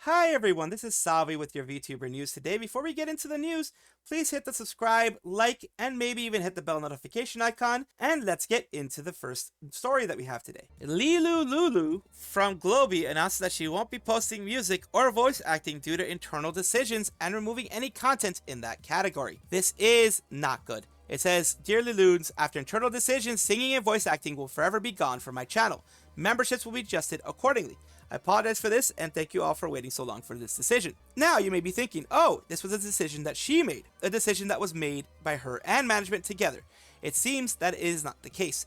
Hi everyone, this is Salvi with your VTuber news today. Before we get into the news, please hit the subscribe, like, and maybe even hit the bell notification icon, and let's get into the first story that we have today. Lilou Loulou from Globie announced that she won't be posting music or voice acting due to internal decisions and removing any content in that category. This is not good. It says, "Dear Liloons, after internal decisions, singing and voice acting will forever be gone from my channel. Memberships will be adjusted accordingly. I apologize for this, and thank you all for waiting so long for this decision." Now, you may be thinking, oh, this was a decision that she made, a decision that was made by her and management together. It seems that it is not the case.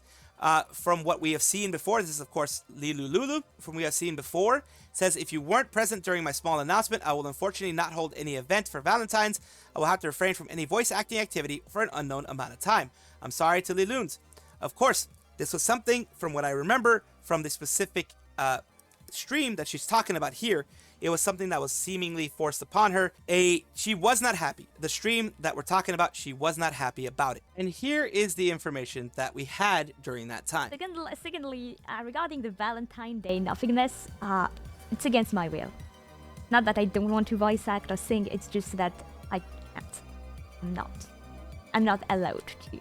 From what we have seen before, this is of course Lilou Loulou, from what we have seen before, says, "If you weren't present during my small announcement, I will unfortunately not hold any event for Valentine's. I will have to refrain from any voice acting activity for an unknown amount of time. I'm sorry to Liloons." Of course, this was something, from what I remember, from the specific stream that she's talking about here, it was something that was seemingly forced upon her. She was not happy. The stream that we're talking about, she was not happy about it. And here is the information that we had during that time. Secondly, regarding the Valentine Day nothingness, it's against my will. Not that I don't want to voice act or sing, it's just that I can't. I'm not allowed to.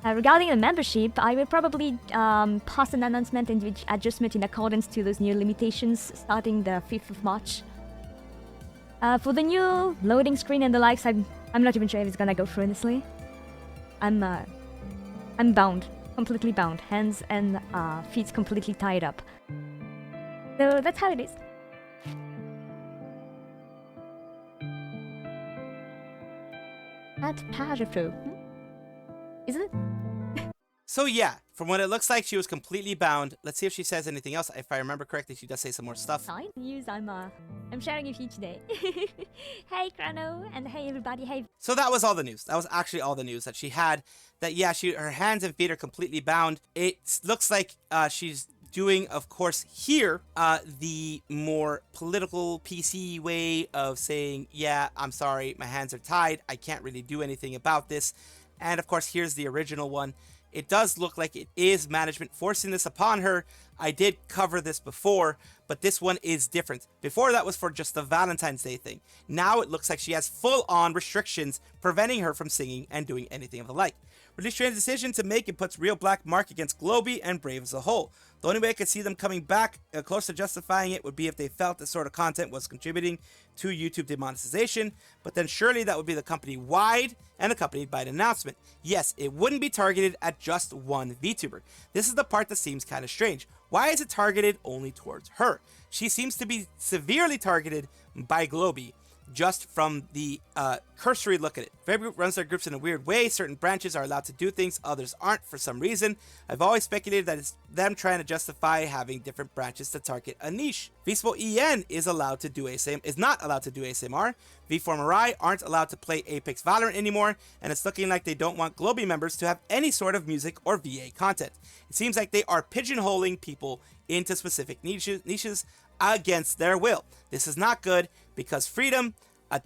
Regarding the membership, I will probably pass an announcement and adjustment in accordance to those new limitations starting the 5th of March. For the new loading screen and the likes, I'm not even sure if it's gonna go through, honestly. I'm bound, completely bound, hands and feet completely tied up. So that's how it is. That's powerful. Isn't it? So yeah, from what it looks like, she was completely bound. Let's see if she says anything else. If I remember correctly, she does say some more stuff. Fine news I'm sharing with you today. Hey Kronii, and hey everybody, hey. So that was all the news. That was actually all the news that she had. That yeah, her hands and feet are completely bound. It looks like she's doing, of course, here, the more political PC way of saying, yeah, I'm sorry, my hands are tied. I can't really do anything about this. And of course, here's the original one. It does look like it is management forcing this upon her. I did cover this before, but this one is different. Before, that was for just the Valentine's Day thing. Now it looks like she has full-on restrictions preventing her from singing and doing anything of the like. Release Train's decision to make it puts real black mark against Globie and Brave as a whole. The only way I could see them coming back close to justifying it would be if they felt this sort of content was contributing to YouTube demonetization, but then surely that would be the company-wide and accompanied by an announcement. Yes, it wouldn't be targeted at just one VTuber. This is the part that seems kind of strange. Why is it targeted only towards her? She seems to be severely targeted by Globie, just from the cursory look at it. Every group runs their groups in a weird way. Certain branches are allowed to do things, others aren't for some reason. I've always speculated that it's them trying to justify having different branches to target a niche. vsinger is not allowed to do ASMR. V4Mirai aren't allowed to play Apex Valorant anymore, and it's looking like they don't want Globie members to have any sort of music or VA content. It seems like they are pigeonholing people into specific niches against their will. This is not good, because freedom,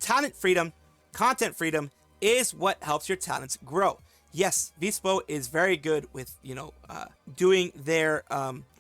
talent freedom, content freedom is what helps your talents grow. Yes, Vspo is very good with, doing their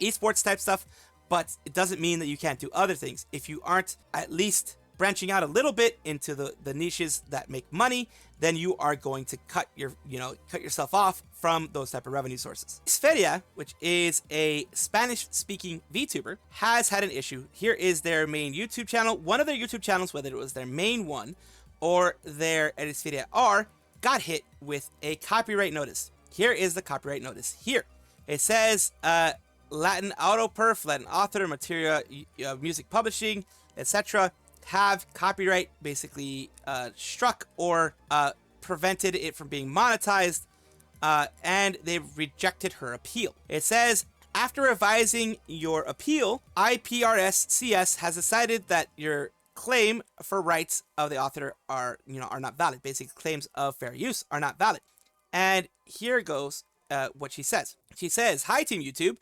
esports type stuff, but it doesn't mean that you can't do other things. If you aren't at least branching out a little bit into the niches that make money, then you are going to cut yourself off from those type of revenue sources. Esferia, which is a Spanish-speaking VTuber, has had an issue. Here is their main YouTube channel. One of their YouTube channels, whether it was their main one or their Esferia R, got hit with a copyright notice. Here is the copyright notice here. It says Latin autoperf, Latin author, material, music publishing, etc. have copyright basically struck or prevented it from being monetized, and they've rejected her appeal. It says, after revising your appeal, IPRS-CS has decided that your claim for rights of the author are not valid. Basically, claims of fair use are not valid. And here goes what she says. She says, "Hi, Team YouTube.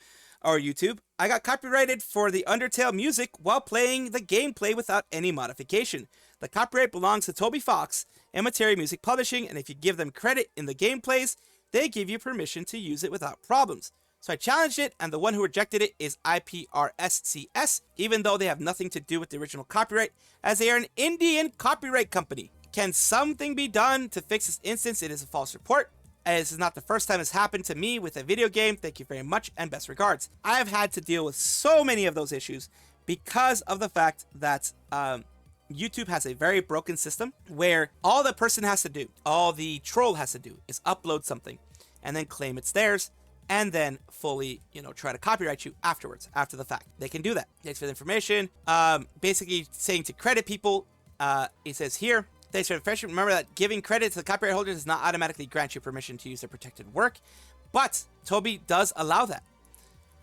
I got copyrighted for the Undertale music while playing the gameplay without any modification. The copyright belongs to Toby Fox and Materia Music Publishing, and if you give them credit in the gameplays, they give you permission to use it without problems. So I challenged it, and the one who rejected it is IPRSCS, even though they have nothing to do with the original copyright, as they are an Indian copyright company. Can something be done to fix this instance? It is a false report. This is not the first time it's happened to me with a video game. Thank you very much, and best regards. I have had to deal with so many of those issues because of the fact that YouTube has a very broken system where all the person has to do, all the troll has to do, is upload something and then claim it's theirs, and then fully, try to copyright you afterwards, after the fact. They can do that. Thanks for the information. Basically saying to credit people, it says here, thanks for the information. Remember that giving credit to the copyright holder does not automatically grant you permission to use their protected work, but Toby does allow that.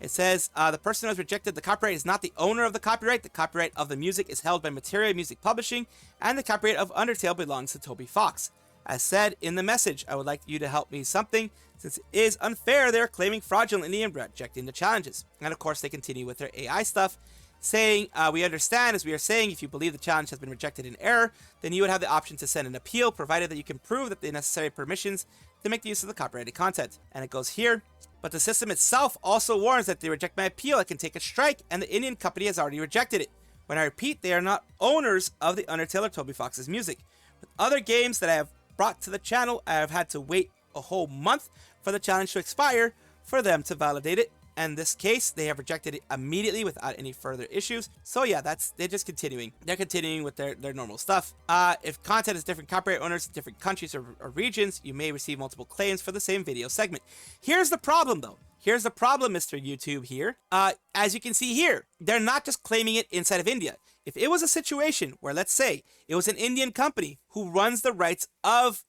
It says, the person who has rejected the copyright is not the owner of the copyright. The copyright of the music is held by Materia Music Publishing, and the copyright of Undertale belongs to Toby Fox. As said in the message, I would like you to help me something, since it is unfair they are claiming fraudulently and rejecting the challenges. And of course, they continue with their AI stuff, saying, we understand, as we are saying, if you believe the challenge has been rejected in error, then you would have the option to send an appeal, provided that you can prove that the necessary permissions to make the use of the copyrighted content. And it goes here, but the system itself also warns that if they reject my appeal, I can take a strike, and the Indian company has already rejected it. When I repeat, they are not owners of the Undertale or Toby Fox's music. With other games that I have brought to the channel, I have had to wait a whole month for the challenge to expire for them to validate it. And in this case, they have rejected it immediately without any further issues. So yeah, they're just continuing. They're continuing with their normal stuff. If content is different copyright owners, different countries or regions, you may receive multiple claims for the same video segment. Here's the problem though. Here's the problem, Mr. YouTube here. As you can see here, they're not just claiming it inside of India. If it was a situation where, let's say, it was an Indian company who runs the rights of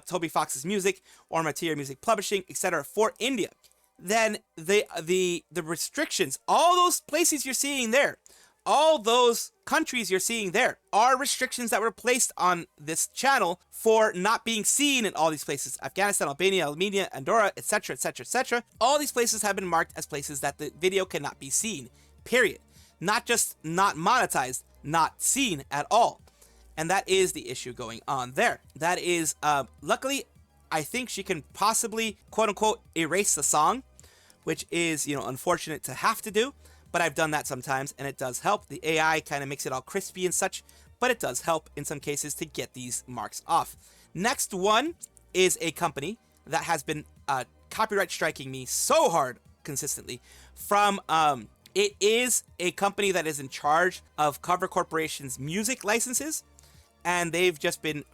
Toby Fox's music or Materia Music Publishing, etc. for India, then the restrictions, all those places you're seeing there, all those countries you're seeing there, are restrictions that were placed on this channel for not being seen in all these places. Afghanistan, Albania, Armenia, Andorra, etc., etc., etc. All these places have been marked as places that the video cannot be seen, period. Not just not monetized, not seen at all. And that is the issue going on there. That is, luckily, I think she can possibly, quote unquote, erase the song, which is, unfortunate to have to do, but I've done that sometimes and it does help. The AI kind of makes it all crispy and such, but it does help in some cases to get these marks off. Next one is a company that has been copyright striking me so hard consistently from, it is a company that is in charge of Cover Corporation's music licenses, and they've just been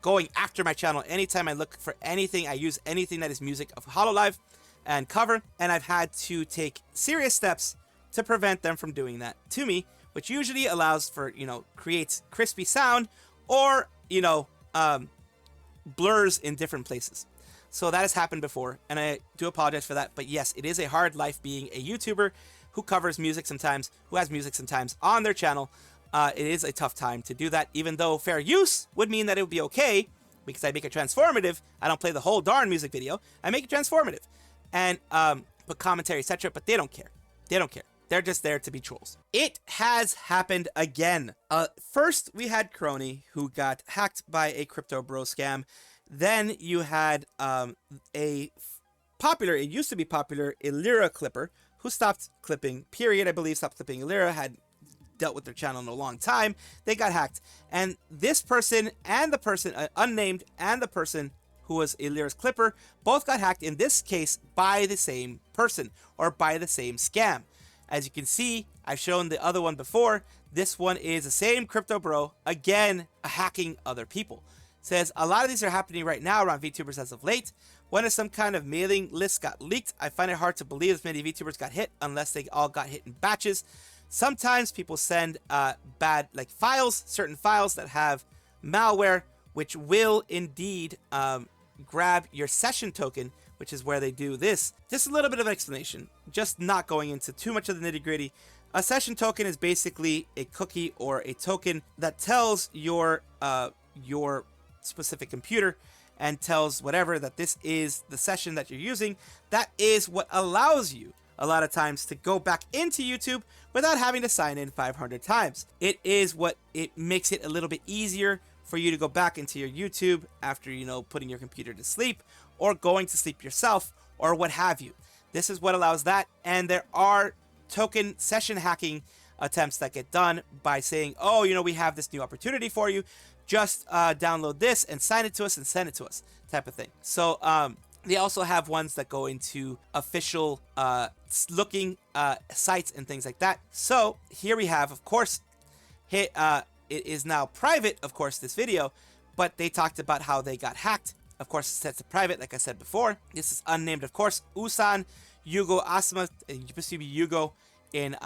going after my channel. Anytime I look for anything, I use anything that is music of Hololive and Cover, and I've had to take serious steps to prevent them from doing that to me, which usually allows for, creates crispy sound or, blurs in different places. So that has happened before, and I do apologize for that. But yes, it is a hard life being a YouTuber who covers music sometimes, who has music sometimes on their channel. It is a tough time to do that, even though fair use would mean that it would be okay, because I make it transformative. I don't play the whole darn music video. I make it transformative and put commentary, etc., but they don't care. They don't care. They're just there to be trolls. It has happened again. First, we had Kronii, who got hacked by a crypto bro scam. Then you had it used to be popular, Elira clipper, who stopped clipping, period. I believe stopped clipping. Elira had dealt with their channel in a long time. They got hacked. And this person and the person, Unnamed, and the person who was Elira's clipper, both got hacked, in this case, by the same person, or by the same scam. As you can see, I've shown the other one before. This one is the same crypto bro, again, hacking other people. Says, a lot of these are happening right now around VTubers as of late. When some kind of mailing list got leaked, I find it hard to believe as many VTubers got hit, unless they all got hit in batches. Sometimes people send bad files, certain files that have malware, which will indeed grab your session token, which is where they do this. Just a little bit of an explanation, just not going into too much of the nitty gritty. A session token is basically a cookie or a token that tells your specific computer and tells whatever that this is the session that you're using. That is what allows you a lot of times to go back into YouTube without having to sign in 500 times. It is what it makes it a little bit easier for you to go back into your YouTube after, putting your computer to sleep or going to sleep yourself or what have you. This is what allows that. And there are token session hacking attempts that get done by saying, oh, we have this new opportunity for you. Just download this and sign it to us and send it to us, type of thing. So they also have ones that go into official looking sites and things like that. So here we have, of course, it is now private, of course, this video, but they talked about how they got hacked. Of course, it's set to private, like I said before. This is unnamed, of course. Usan, Yugo, Asuma, and Yugo in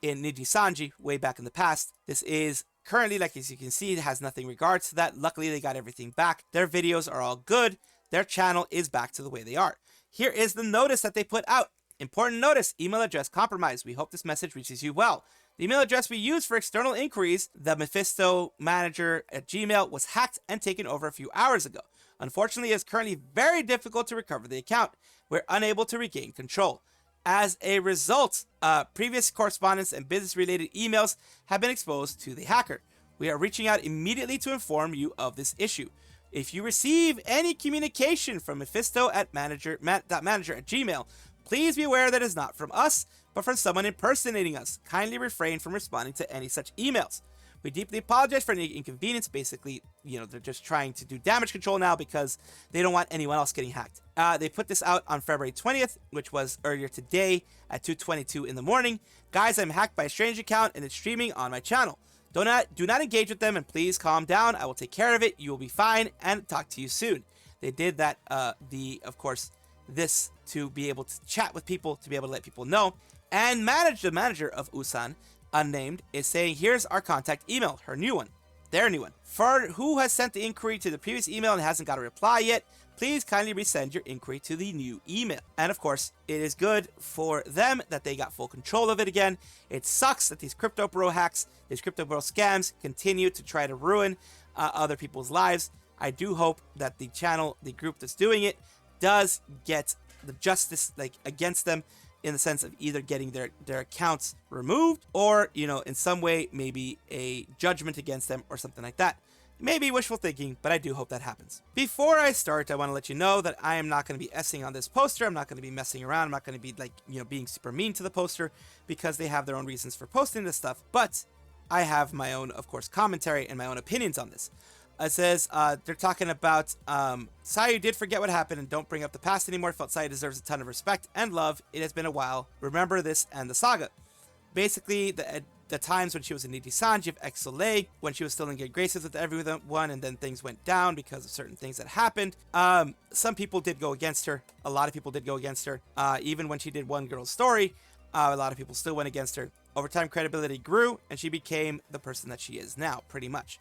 Nijisanji way back in the past. This is currently, like as you can see, it has nothing regards to that. Luckily, they got everything back. Their videos are all good. Their channel is back to the way they are. Here is the notice that they put out. Important notice, email address compromised. We hope this message reaches you well. The email address we use for external inquiries, the Mephisto manager at Gmail, was hacked and taken over a few hours ago. Unfortunately, it is currently very difficult to recover the account. We're unable to regain control. As a result, previous correspondence and business-related emails have been exposed to the hacker. We are reaching out immediately to inform you of this issue. If you receive any communication from Mephisto at manager at Gmail, please be aware that it is not from us, but from someone impersonating us. Kindly refrain from responding to any such emails. We deeply apologize for any inconvenience. Basically, they're just trying to do damage control now because they don't want anyone else getting hacked. They put this out on February 20th, which was earlier today at 2:22 in the morning. Guys, I'm hacked by a strange account and it's streaming on my channel. Do not engage with them and please calm down. I will take care of it. You will be fine and talk to you soon. They did that, of course, this to be able to chat with people, to be able to let people know. And the manager of Usan, unnamed, is saying, here's our contact email, her new one, their new one. For who has sent the inquiry to the previous email and hasn't got a reply yet, please kindly resend your inquiry to the new email. And of course, it is good for them that they got full control of it again. It sucks that these crypto bro hacks, these crypto bro scams continue to try to ruin other people's lives. I do hope that the channel, the group that's doing it, does get the justice against them, in the sense of either getting their accounts removed or, in some way, maybe a judgment against them or something like that. Maybe wishful thinking, but I do hope that happens. Before I start, I want to let you know that I am not going to be essing on this poster. I'm not going to be messing around. I'm not going to be being super mean to the poster because they have their own reasons for posting this stuff. But I have my own, of course, commentary and my own opinions on this. It says they're talking about Sayu did forget what happened and don't bring up the past anymore. Felt Sayu deserves a ton of respect and love. It has been a while. Remember this and the saga. Basically, the times when she was in Nijisanji of X-Soleil, when she was still in good graces with everyone, and then things went down because of certain things that happened. Some people did go against her. A lot of people did go against her. Even when she did One Girl's Story, a lot of people still went against her. Over time, credibility grew, and she became the person that she is now, pretty much.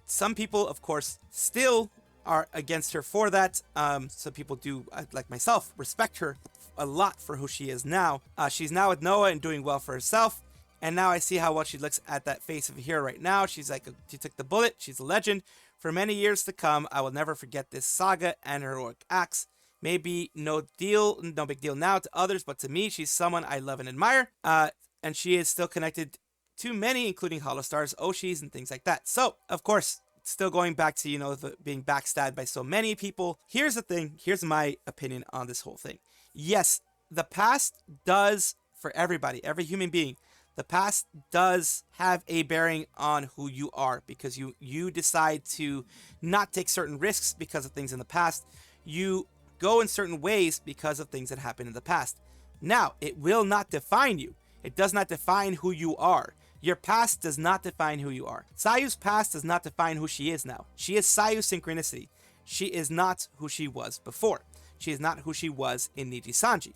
Some people, of course, still are against her for that. Some people do, like myself, respect her a lot for who she is now. She's now with Noah and doing well for herself. And now I see how well she looks at that face of a hero right now. She's like, she took the bullet. She's a legend. For many years to come, I will never forget this saga and her heroic acts. Maybe no big deal now to others, but to me, she's someone I love and admire. And she is still connected to many, including Holostars, Oshis, and things like that. So, of course, still going back to, being backstabbed by so many people. Here's the thing. Here's my opinion on this whole thing. Yes, the past does, for everybody, every human being, the past does have a bearing on who you are, because you decide to not take certain risks because of things in the past. You go in certain ways because of things that happened in the past. Now, it will not define you. It does not define who you are. Your past does not define who you are. Sayu's past does not define who she is now. She is Sayu Synchronicity. She is not who she was before. She is not who she was in Nijisanji.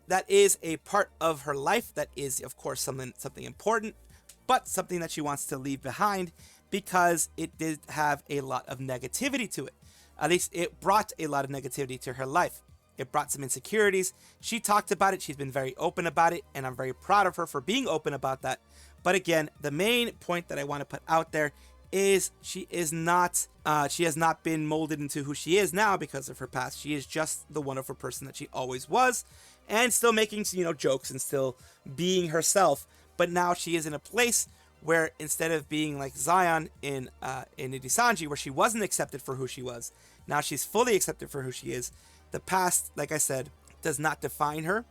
That is a part of her life that is, of course, something important, but something that she wants to leave behind because it did have a lot of negativity to it. At least it brought a lot of negativity to her life. It brought some insecurities. She talked about it. She's been very open about it, and I'm very proud of her for being open about that. But again, the main point that I want to put out there is she has not been molded into who she is now because of her past. She is just the wonderful person that she always was, and still making, jokes and still being herself. But now she is in a place where instead of being like Zion in Nijisanji, where she wasn't accepted for who she was, now she's fully accepted for who she is. The past, like I said, does not define her.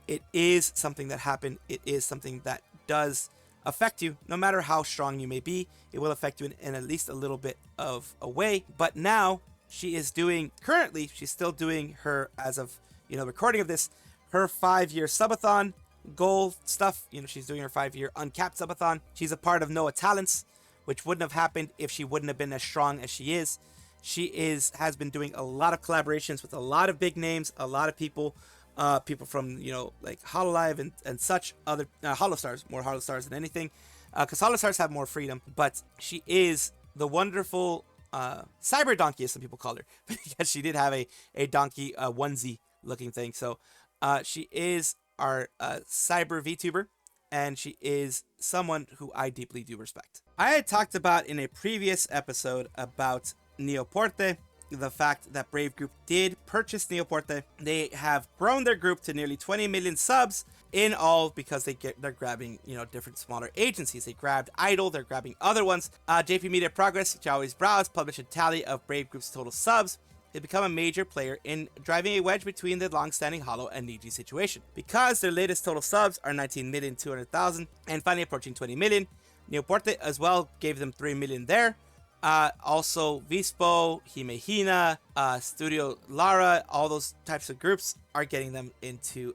It is something that happened. It is something that does affect you. No matter how strong you may be, it will affect you in at least a little bit of a way. But now she is doing, currently, she's still doing her, as of, recording of this, her 5-year subathon goal stuff. She's doing her 5-year uncapped subathon. She's a part of Noah Talents, which wouldn't have happened if she wouldn't have been as strong as she is. She has been doing a lot of collaborations with a lot of big names, a lot of people from, like Hololive and such, other Holostars, more Holostars than anything, because Holostars have more freedom. But she is the wonderful cyber donkey, as some people call her, because she did have a donkey onesie looking thing. So she is our cyber VTuber, and she is someone who I deeply do respect. I had talked about in a previous episode about Neo-Porte, the fact that Brave Group did purchase Neo-Porte. They have grown their group to nearly 20 million subs in all, because they're grabbing, different smaller agencies. They grabbed Idol, they're grabbing other ones. JP Media Progress, which I always browse, published a tally of Brave Group's total subs. They become a major player in driving a wedge between the long-standing Holo and Niji situation. Because their latest total subs are 19,200,000 and finally approaching 20 million, Neo-Porte as well gave them 3 million there. Also, Vispo, Himehina, Studio Lara, all those types of groups are getting them into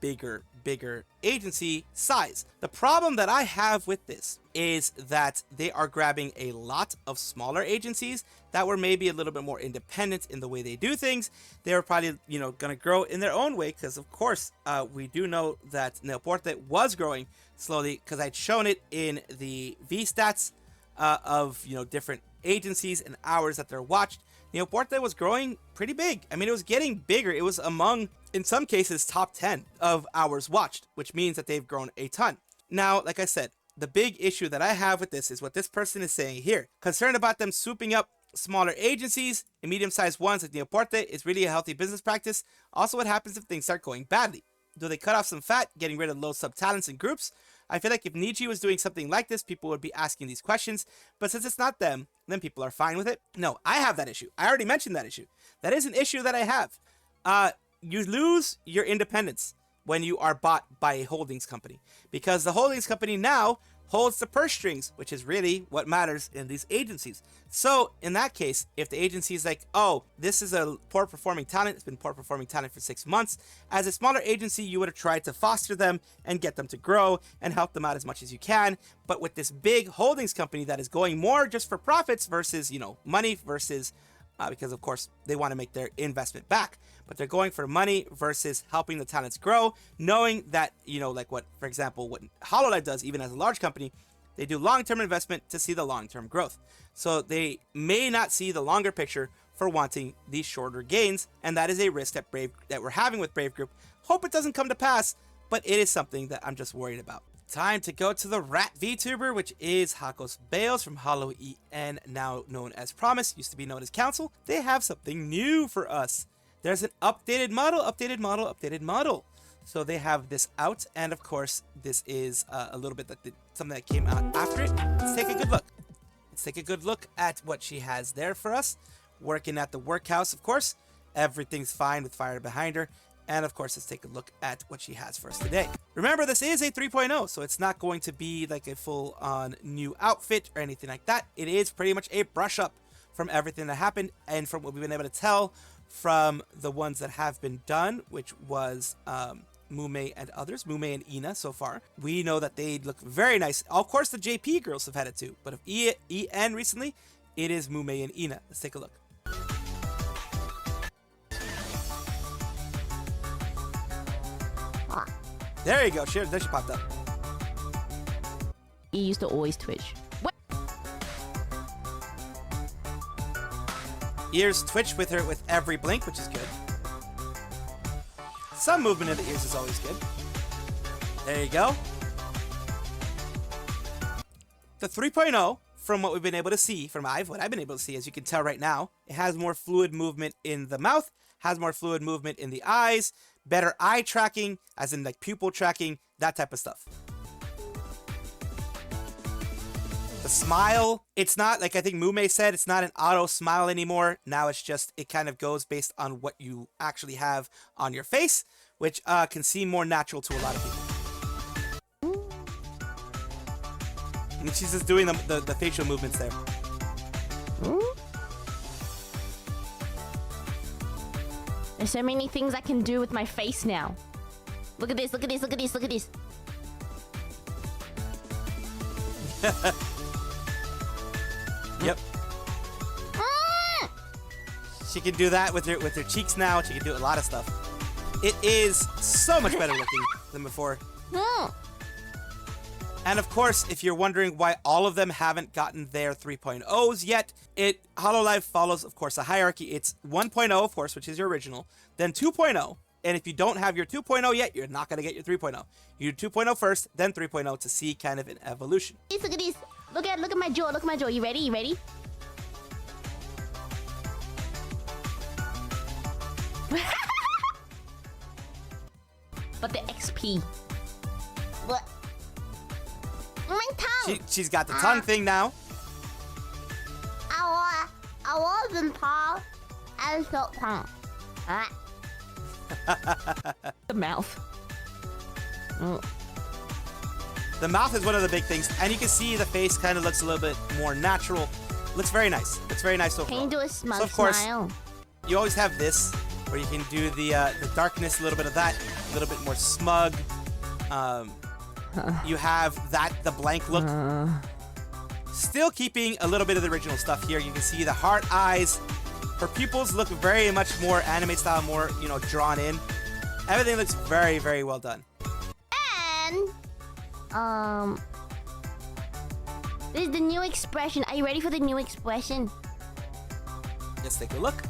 bigger agency size. The problem that I have with this is that they are grabbing a lot of smaller agencies that were maybe a little bit more independent in the way they do things. They were probably, going to grow in their own way, because of course, we do know that Neo-Porte was growing slowly, because I'd shown it in the V stats of, different agencies and hours that they're watched. Neo-Porte was growing pretty big. I mean, it was getting bigger. It was among, in some cases, top 10 of hours watched, which means that they've grown a ton. Now, like I said, the big issue that I have with this is what this person is saying here. Concerned about them swooping up smaller agencies and medium-sized ones like Neo-Porte is really a healthy business practice. Also, what happens if things start going badly? Do they cut off some fat, getting rid of low sub talents and groups? I feel like if Niji was doing something like this, people would be asking these questions. But since it's not them, then people are fine with it. No, I have that issue. I already mentioned that issue. That is an issue that I have. You lose your independence when you are bought by a holdings company, because the holdings company now holds the purse strings, which is really what matters in these agencies. So in that case, if the agency is like, oh, this is a poor performing talent, it's been poor performing talent for 6 months, as a smaller agency, you would have tried to foster them and get them to grow and help them out as much as you can. But with this big holdings company that is going more just for profits versus, money versus, because of course they want to make their investment back, but they're going for money versus helping the talents grow, knowing that, like what, for example, what Hololive does, even as a large company, they do long-term investment to see the long-term growth. So they may not see the longer picture for wanting these shorter gains, and that is a risk that we're having with Brave Group. Hope it doesn't come to pass, but it is something that I'm just worried about. Time to go to the rat VTuber, which is Hakos Bales from Holo EN, now known as Promise, used to be known as Council. They have something new for us. There's an updated model. So they have this out, and of course, this is a little bit something that came out after it. Let's take a good look. Let's take a good look at what she has there for us. Working at the workhouse, of course. Everything's fine with fire behind her. And of course, let's take a look at what she has for us today. Remember, this is a 3.0, so it's not going to be like a full-on new outfit or anything like that. It is pretty much a brush up from everything that happened, and from what we've been able to tell from the ones that have been done, which was Mumei and others, Mumei and Ina so far. We know that they look very nice. Of course, the JP girls have had it too, but if EN recently, it is Mumei and Ina. Let's take a look. There you go. There she popped up. He used to always twitch. What? Ears twitch with her with every blink, which is good. Some movement in the ears is always good. There you go. The 3.0, from what we've been able to see, what I've been able to see, as you can tell right now, it has more fluid movement in the mouth, has more fluid movement in the eyes, better eye tracking, as in like pupil tracking, that type of stuff. The smile, it's not like I think Mumei said, it's not an auto smile anymore. Now it's just, it kind of goes based on what you actually have on your face, which can seem more natural to a lot of people. And she's just doing the facial movements there. There's so many things I can do with my face now. Look at this, look at this, look at this, look at this. Yep. She can do that with her cheeks now. She can do a lot of stuff. It is so much better looking than before. And of course, if you're wondering why all of them haven't gotten their 3.0s yet, Hololive follows, of course, a hierarchy. It's 1.0, of course, which is your original, then 2.0. And if you don't have your 2.0 yet, you're not going to get your 3.0. You do 2.0 first, then 3.0 to see kind of an evolution. Look at this. Look at my jaw. Look at my jaw. You ready? You ready? But the XP. What? My tongue. She's got the tongue thing now. I wasn't tall. I was so tongue. The mouth. The mouth is one of the big things, and you can see the face kind of looks a little bit more natural. Looks very nice. It's very nice overall. Can you do a smug so of course, smile? You always have this, where you can do the darkness, a little bit of that, a little bit more smug. You have the blank look. Still keeping a little bit of the original stuff here. You can see the heart eyes. Her pupils look very much more anime style, more, drawn in. Everything looks very, very well done. And, this is the new expression. Are you ready for the new expression? Let's take a look.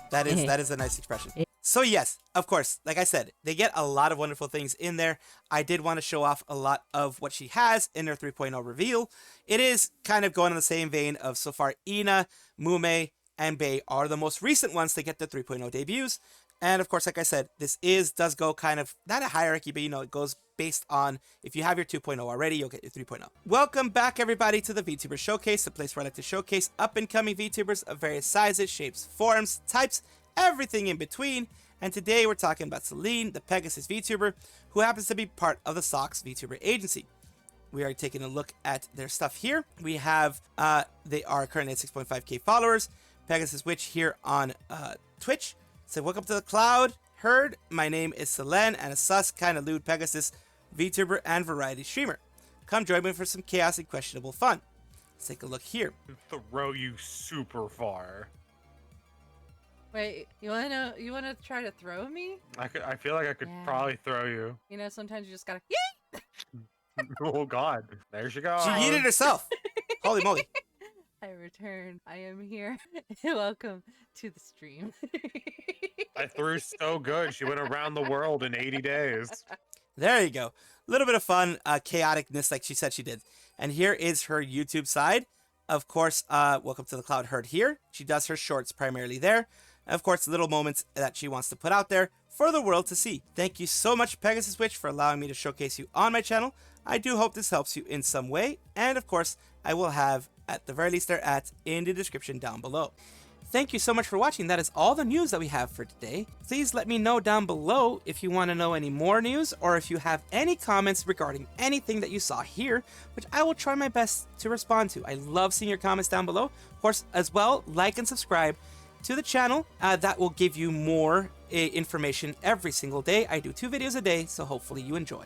That is a nice expression. So yes, of course, like I said, they get a lot of wonderful things in there. I did want to show off a lot of what she has in her 3.0 reveal. It is kind of going in the same vein of so far Ina, Mumei, and Bei are the most recent ones to get the 3.0 debuts. And of course, like I said, this does go kind of, not a hierarchy, but it goes based on if you have your 2.0 already, you'll get your 3.0. Welcome back, everybody, to the VTuber Showcase, the place where I like to showcase up-and-coming VTubers of various sizes, shapes, forms, types, everything in between. And today we're talking about Celine, the Pegasus VTuber, who happens to be part of the Sox VTuber agency. We are taking a look at their stuff here. We have, they are currently at 6.5k followers. Pegasus Witch here on Twitch. So welcome to the cloud. Heard, my name is Celine, and a sus kind of lewd Pegasus VTuber and variety streamer. Come join me for some chaos and questionable fun. Let's take a look here. Throw you super far. Wait, you wanna try to throw me? I feel like I could probably throw you. Sometimes you just gotta yay! Oh God, there she goes. She yeeted herself. Holy moly. I return. I am here. Welcome to the stream. I threw so good. She went around the world in 80 days. There you go. A little bit of fun, chaoticness like she said she did. And here is her YouTube side. Of course, welcome to the cloud. Heard here. She does her shorts primarily there. And of course, little moments that she wants to put out there for the world to see. Thank you so much, Pegasus Witch, for allowing me to showcase you on my channel. I do hope this helps you in some way. And of course, I will have, at the very least, their ads in the description down below. Thank you so much for watching. That is all the news that we have for today. Please let me know down below if you want to know any more news or if you have any comments regarding anything that you saw here, which I will try my best to respond to. I love seeing your comments down below. Of course, as well, like and subscribe to the channel. That will give you more information every single day. I do 2 videos a day, so hopefully you enjoy.